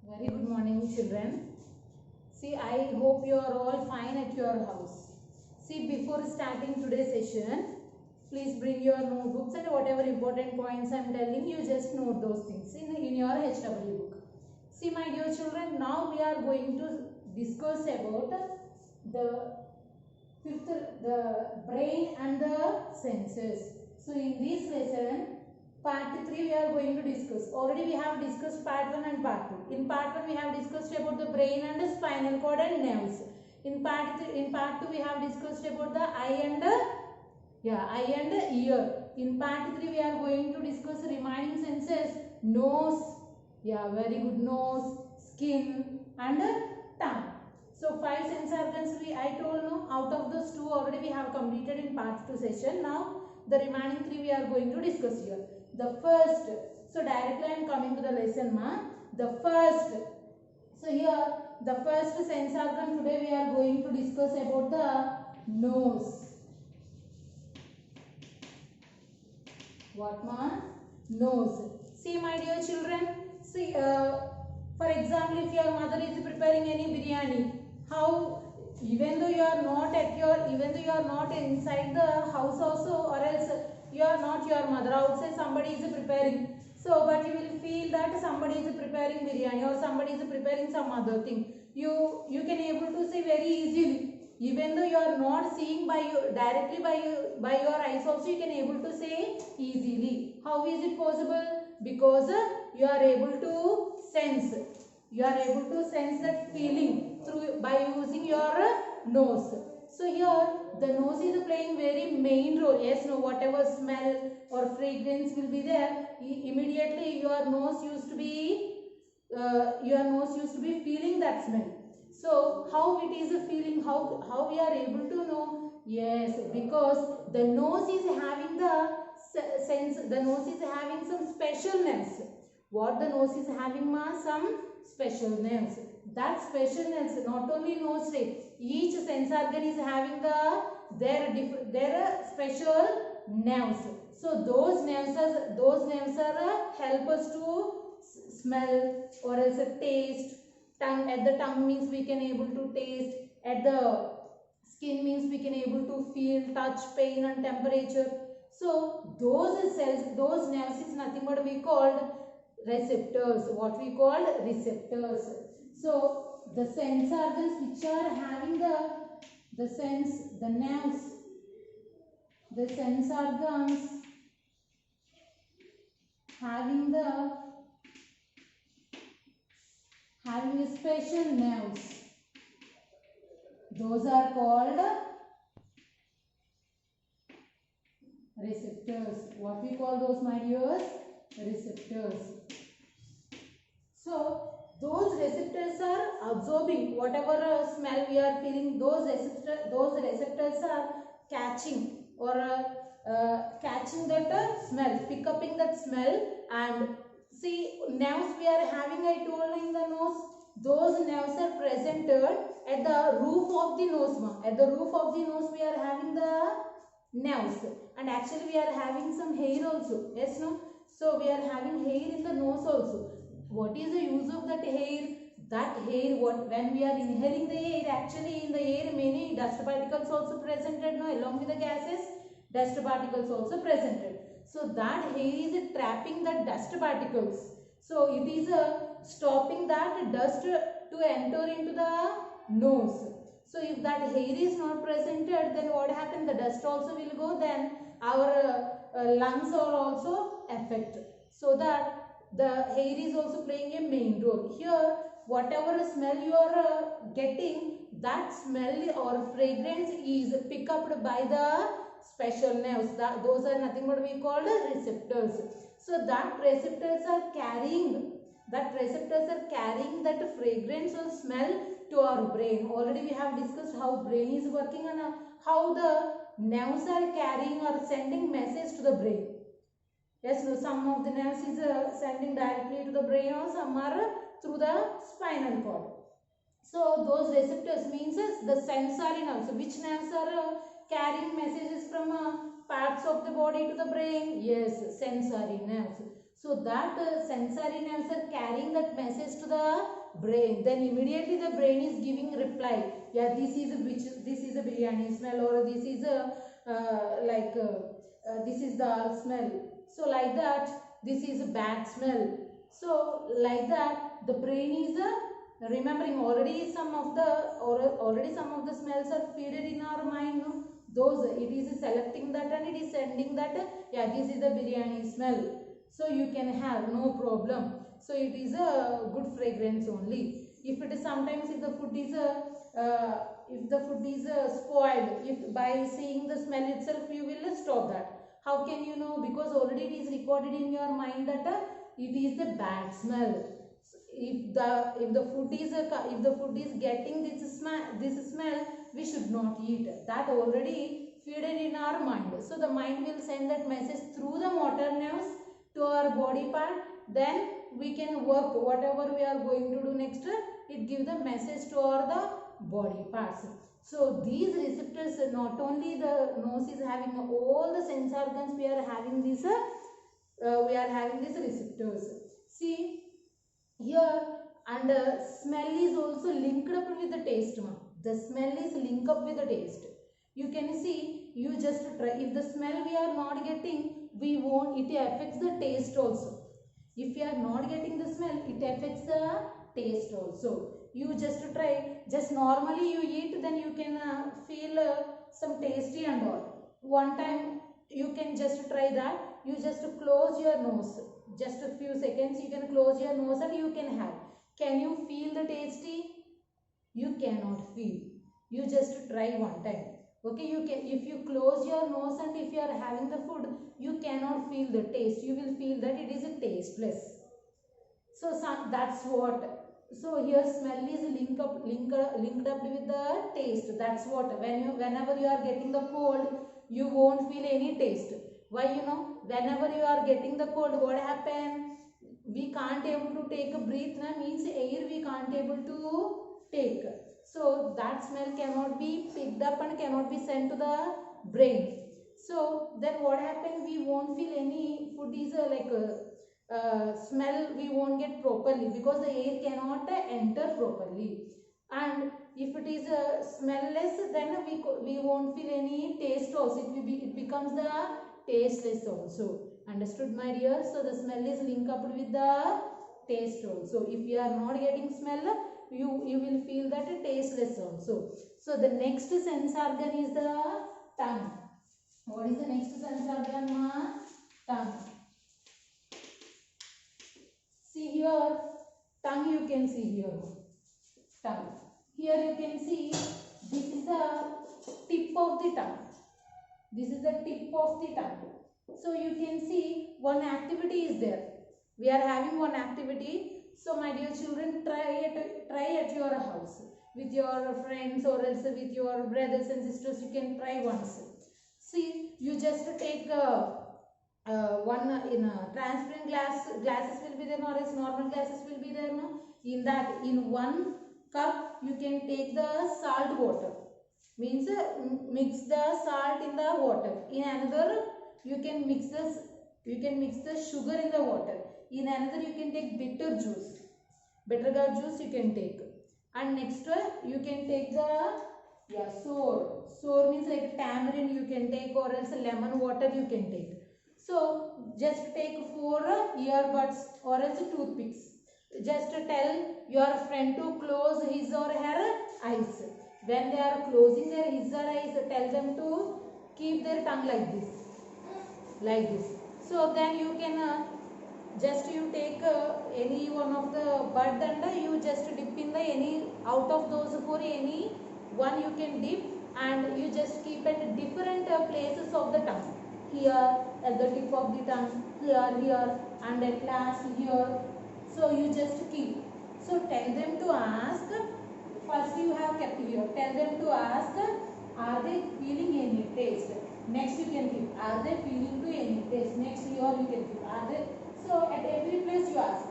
Very good morning, children. See, I hope you are all fine at your house. See, before starting today's session, please bring your notebooks and whatever important points I am telling you, just note those things in your HW book. See, my dear children, now we are going to discuss about the the brain and the senses. So, in this lesson, Part 3 we are going to discuss. Already we have discussed part 1 and part 2. In part 1 we have discussed about the brain and the spinal cord and nerves. In part 2 we have discussed about the eye and ear. In part 3 we are going to discuss remaining senses: nose, very good, nose, skin and tongue. So 5 sense organs I told no, out of those 2 already we have completed in part 2 session. Now the remaining 3 we are going to discuss here. The first, so directly I am coming to the lesson, ma. The first, so here the first sense organ today we are going to discuss about the nose. What, ma? Nose. See, my dear children, see, for example, if your mother is preparing any biryani, how, even though you are not inside the house also, or else you are not your mother, outside somebody is preparing, so but you will feel that somebody is preparing biryani or somebody is preparing some other thing. You can able to say very easily, even though you are not seeing directly by your eyes also, you can able to say easily. How is it possible? Because you are able to sense. You are able to sense that feeling by using your nose. So here the nose is playing very main role. Yes, no, whatever smell or fragrance will be there, immediately your nose used to be feeling that smell. So how it is a feeling? How we are able to know? Yes, because the nose is having the sense. The nose is having some special nerves. What the nose is having, ma? Some special nerves. That special nerves, not only nose, each sense organ is having their special nerves. So those nerves are help us to smell or else taste. Tongue, at the tongue means we can able to taste. At the skin means we can able to feel touch, pain and temperature. So those cells, those nerves is nothing but we called receptors. What we call receptors. So the sense organs which are having the sense organs having a special nerves, those are called receptors. What we call those, my dears? Receptors. So those receptors are absorbing whatever smell we are feeling. Those receptors are catching or catching that smell, pick upping that smell. And see, nerves we are having, I told in the nose, those nerves are presented at the roof of the nose, ma. At the roof of the nose we are having the nerves, and actually we are having some hair also. Yes, no? So we are having hair in the nose also. What is the use of that hair? That hair, when we are inhaling the air, actually in the air many dust particles also presented, no? Along with the gases, dust particles also presented. So that hair is trapping the dust particles. So it is stopping that dust to enter into the nose. So if that hair is not presented, then what happens? The dust also will go, then our lungs are also affected. So that the hair is also playing a main role. Here, whatever smell you are getting, that smell or fragrance is picked up by the special nerves. Those are nothing but we call receptors. So that receptors are carrying that fragrance or smell to our brain. Already we have discussed how brain is working and how the nerves are carrying or sending message to the brain. Yes, so some of the nerves is sending directly to the brain or some are through the spinal cord. So those receptors means the sensory nerves. Which nerves are carrying messages from parts of the body to the brain? Yes, sensory nerves. So that sensory nerves are carrying that message to the brain. Then immediately the brain is giving reply. Yeah, this is a biryani smell, or this is a this is the smell. So like that, this is a bad smell. So like that, the brain is remembering already some of the smells are fed in our mind. No? Those it is selecting that and it is sending that. Yeah, this is the biryani smell. So you can have no problem. So it is a good fragrance only. If it is sometimes if the food is spoiled, if by seeing the smell itself you will stop that. How can you know? Because already it is recorded in your mind that it is the bad smell. If the food is getting this smell, we should not eat. That already fed in our mind. So the mind will send that message through the motor nerves to our body part. Then we can work whatever we are going to do next. It gives the message to all the body parts. So these receptors, not only the nose is having all the sense organs, we are having these receptors. See here, and smell is also linked up with the taste. The smell is linked up with the taste. You can see, you just try. If the smell we are not getting, we won't. It affects the taste also. If you are not getting the smell, it affects the taste also. You just try. Just normally you eat, then you can feel some tasty and all. One time you can just try that. You just close your nose. Just a few seconds you can close your nose and you can have. Can you feel the tasty? You cannot feel. You just try one time. Okay, you can. If you close your nose and if you are having the food, you cannot feel the taste. You will feel that it is a tasteless. So that's what. So here smell is linked up with the taste. That's what. Whenever you are getting the cold, you won't feel any taste. Why? Whenever you are getting the cold, what happen? We can't able to take a breath. Means air we can't able to take. So that smell cannot be picked up and cannot be sent to the brain. So then what happen? We won't feel any food is smell we won't get properly because the air cannot enter properly. And if it is smellless, then we won't feel any taste also. It becomes the tasteless also. Understood, my dear? So the smell is linked up with the taste also. If you are not getting smell, you will feel that tasteless also. So the next sense organ is the tongue. What is the next sense organ, ma? Tongue. See here, tongue you can see here. Tongue. Here you can see this is the tip of the tongue. This is the tip of the tongue. So you can see one activity is there. We are having one activity. So my dear children, try at your house with your friends or else with your brothers and sisters. You can try once. See, you just take one in a transparent glasses will be there, or else normal glasses will be there. No, in one cup you can take the salt water. Means mix the salt in the water. In another you can mix the sugar in the water. In another you can take bitter juice. Bitter juice you can take. And next you can take the sour. Sour means like tamarind you can take, or else lemon water you can take. So just take 4 earbuds or else toothpicks. Just tell your friend to close his or her eyes. When they are closing their his or eyes, tell them to keep their tongue like this. Like this. So then you can just you take any one of the bud and you just dip in the any out of those 4, any one you can dip, and you just keep at different places of the tongue. Here at the tip of the tongue, here and at last here. So you just keep. So tell them to ask. First you have kept here. Tell them to ask, are they feeling any taste? Next you can keep. Are they feeling to any taste? Next here you can keep. Are they? So at every place you ask.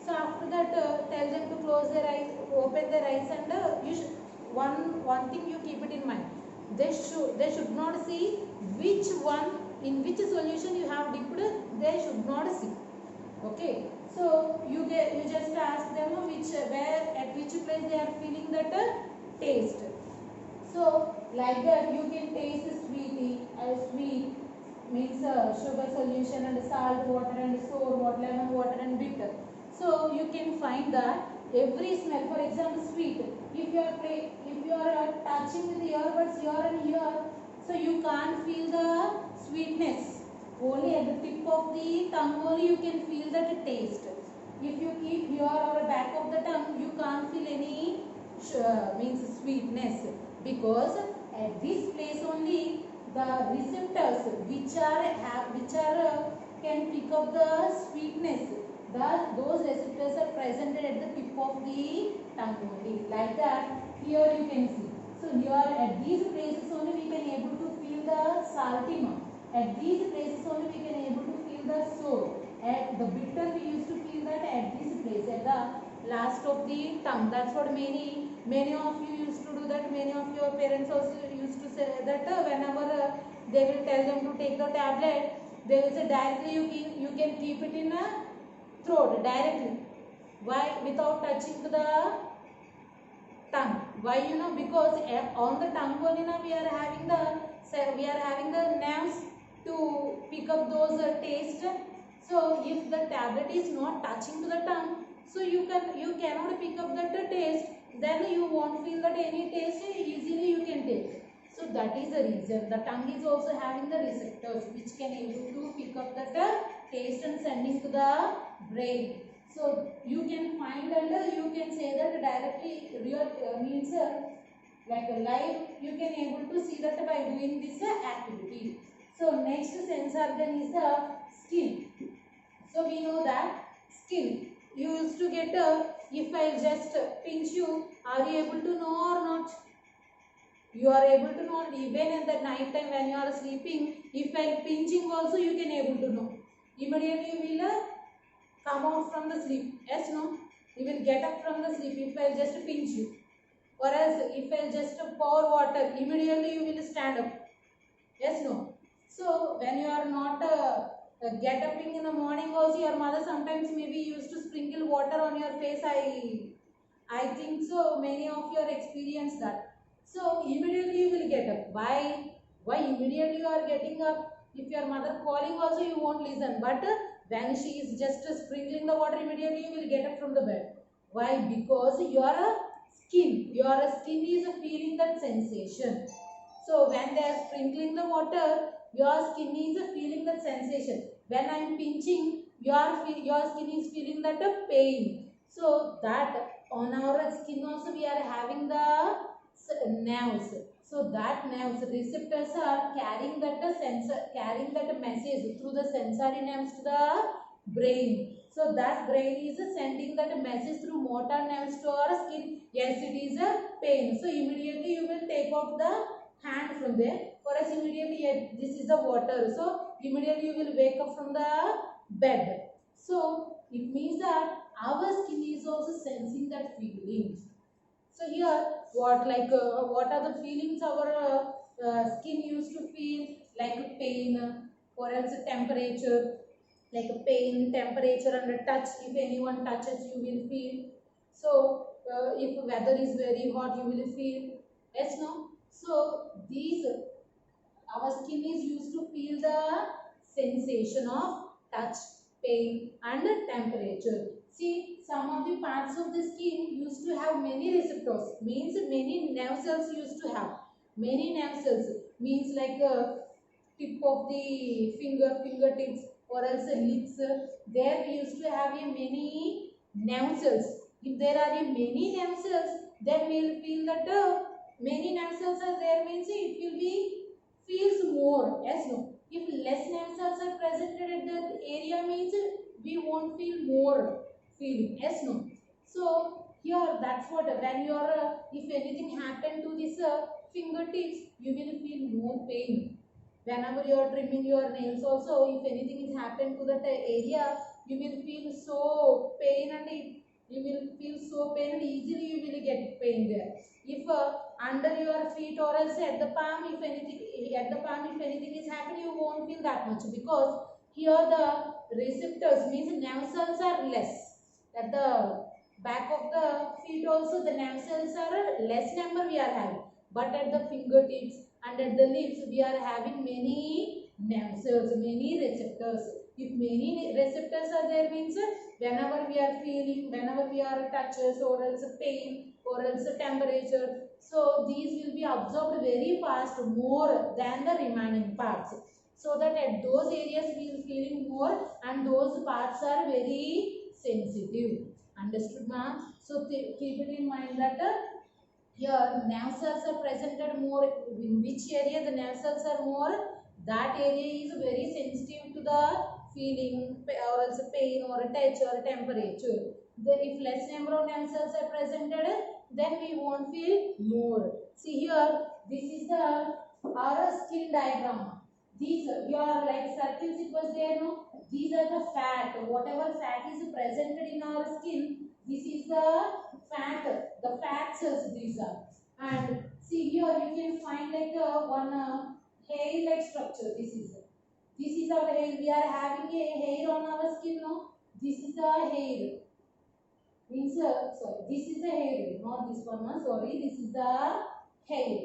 So after that tell them to close their eyes, open their eyes, and you should, one thing you keep it in mind. They should not see which one, in which solution you have dipped. They should not see. Okay, so you just ask them which where at which place they are feeling that taste. So like that you can taste sweetie as sweet means sugar solution and salt water and sour water, lemon water and bitter. So you can find that every smell. For example, sweet. If you are touching with the earbuds here and here, so you can't feel the sweetness. Only at the tip of the tongue only you can feel that taste. If you keep here or back of the tongue, you can't feel any means sweetness, because at this place only the receptors which are can pick up the sweetness, those receptors are presented at the tip of the tongue only. Like that here you can see. So here at these places only we can able to feel the saltima. At these places only we can able to feel the sour. At the bitter we used to feel that at this place, at the last of the tongue. That's what many of you used to do that. Many of your parents also used to say that whenever they will tell them to take the tablet, they will say directly you can keep it in a throat directly. Why? Without touching to the tongue. Why? Because on the tongue only now we are having the nerves to pick up those taste. So if the tablet is not touching to the tongue, so you cannot pick up that taste, then you won't feel that any taste, easily you can take. So that is the reason the tongue is also having the receptors which can able to pick up that taste and sending to the brain. So you can find and you can say that directly real means like a live you can able to see that by doing this activity. So next sense organ is the skin. So we know that skin. You used to get if I just pinch you, are you able to know or not? You are able to know even at the night time when you are sleeping. If I pinching also you can able to know. Immediately you will come out from the sleep. Yes, no? You will get up from the sleep if I just pinch you. Or else if I just pour water, immediately you will stand up. Yes, no? So when you are not get up in the morning also, your mother sometimes maybe used to sprinkle water on your face. I think so many of you are experience that. So immediately you will get up. Why? Why immediately you are getting up? If your mother calling also you won't listen. But when she is just sprinkling the water, immediately you will get up from the bed. Why? Because your skin is feeling that sensation. So when they are sprinkling the water, your skin is feeling that sensation. When I am pinching, your skin is feeling that pain. So that on our skin also we are having the nerves. So that nerves receptors are carrying that carrying that message through the sensory nerves to the brain. So that brain is sending that message through motor nerves to our skin. Yes, it is a pain. So immediately you will take out the hand from there. For us immediately, yeah, this is the water. So immediately you will wake up from the bed. So it means that our skin is also sensing that feelings. So here, what are the feelings our skin used to feel, like pain, or else temperature, like a pain, temperature, and a touch. If anyone touches, you will feel. So if weather is very hot, you will feel. Yes, no. So these our skin is used to feel the sensation of touch, pain, and temperature. See, some of the parts of the skin used to have many receptors, means many nerve cells used to have. Many nerve cells means like a tip of the fingertips, or else lips. There we used to have a many nerve cells. If there are a many nerve cells, then we will feel that many nerve cells are there, means it will be feels more. Yes, no. If less nerve cells are presented at that area, means we won't feel more feeling. Yes, no. So here that's what when you are if anything happened to this fingertips, you will feel more pain. Whenever you are trimming your nails also, if anything is happened to that area, you will feel so pain, and you will feel so pain and easily you will get pain there. If under your feet or else at the palm, if anything is happening, you won't feel that much, because Here the receptors means nerve cells are less. At the back of the feet also the nerve cells are less number we are having. But at the fingertips and at the lips we are having many nerve cells, many receptors. If many receptors are there means whenever we are feeling, whenever we are touches or else pain or else temperature, so these will be absorbed very fast more than the remaining parts, so that at those areas we will feeling more and those parts are very sensitive. Understood, ma'am? So keep it in mind that here nerve cells are presented more. In which area the nerve cells are more, that area is very sensitive to the feeling or else pain or touch or temperature. Then if less number of nerve cells are presented, then we won't feel more. See here, this is the our skin diagram. These your like circles it was there, no? These are the fat. Whatever fat is presented in our skin, this is the fat. The fat cells these are. And see here you can find like one hair like structure. This is our hair. We are having a hair on our skin, no? This is the hair. Means sorry, this is the hair, not this one. Sorry, this is the hair.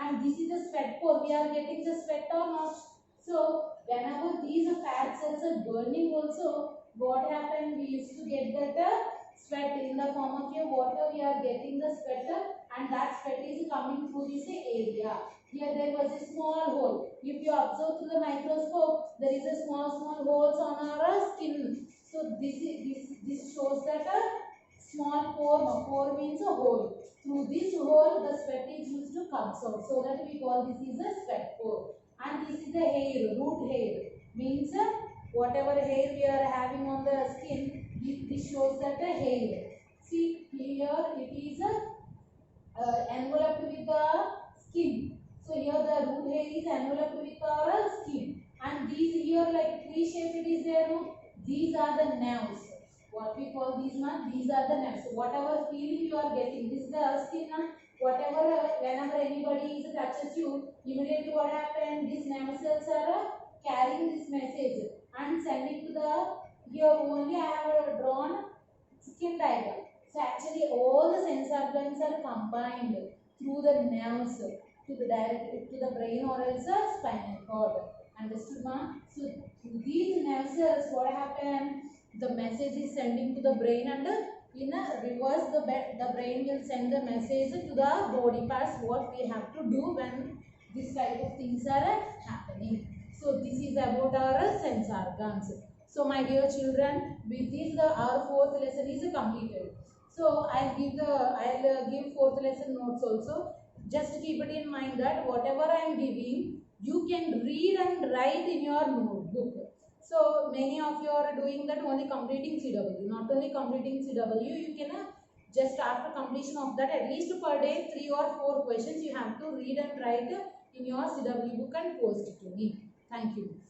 And this is the sweat pore. We are getting the sweat or not? So whenever these fat cells are burning also, what happened? We used to get that sweat in the form of your water. We are getting the sweat and that sweat is coming through this area. Here there was a small hole. If you observe through the microscope, there is a small holes on our skin. So this shows that a small pore. Pore means a hole. Through this hole, the sweat is used to come out. So that we call this is a sweat pore. And this is the hair, root hair. Means whatever hair we are having on the skin, this shows that the hair. See here it is enveloped with the skin. So here the root hair is enveloped with our skin. And these here like tree shape it is there, no? These are the nerves. What we call these one? These are the nerves. Whatever feeling you are getting, this is the skin. Whatever, whenever anybody touches you, immediately what happens? These nerve cells are carrying this message and sending to the, here only I have drawn skin diagram. So actually all the sense organs are combined through the nerves to the direct to the brain or else the spinal cord. Understood, ma'am? So these nerve cells, what happened? The message is sending to the brain and in a reverse the brain will send the message to the body parts what we have to do when this type of things are happening. So this is about our sense organs. So my dear children, with this our fourth lesson is completed. So I'll give fourth lesson notes also. Just keep it in mind that whatever I am giving, you can read and write in your notebook. So many of you are doing that only completing CW. Not only completing CW, you can just after completion of that at least per day 3 or 4 questions you have to read and write in your CW book and post it to me. Thank you.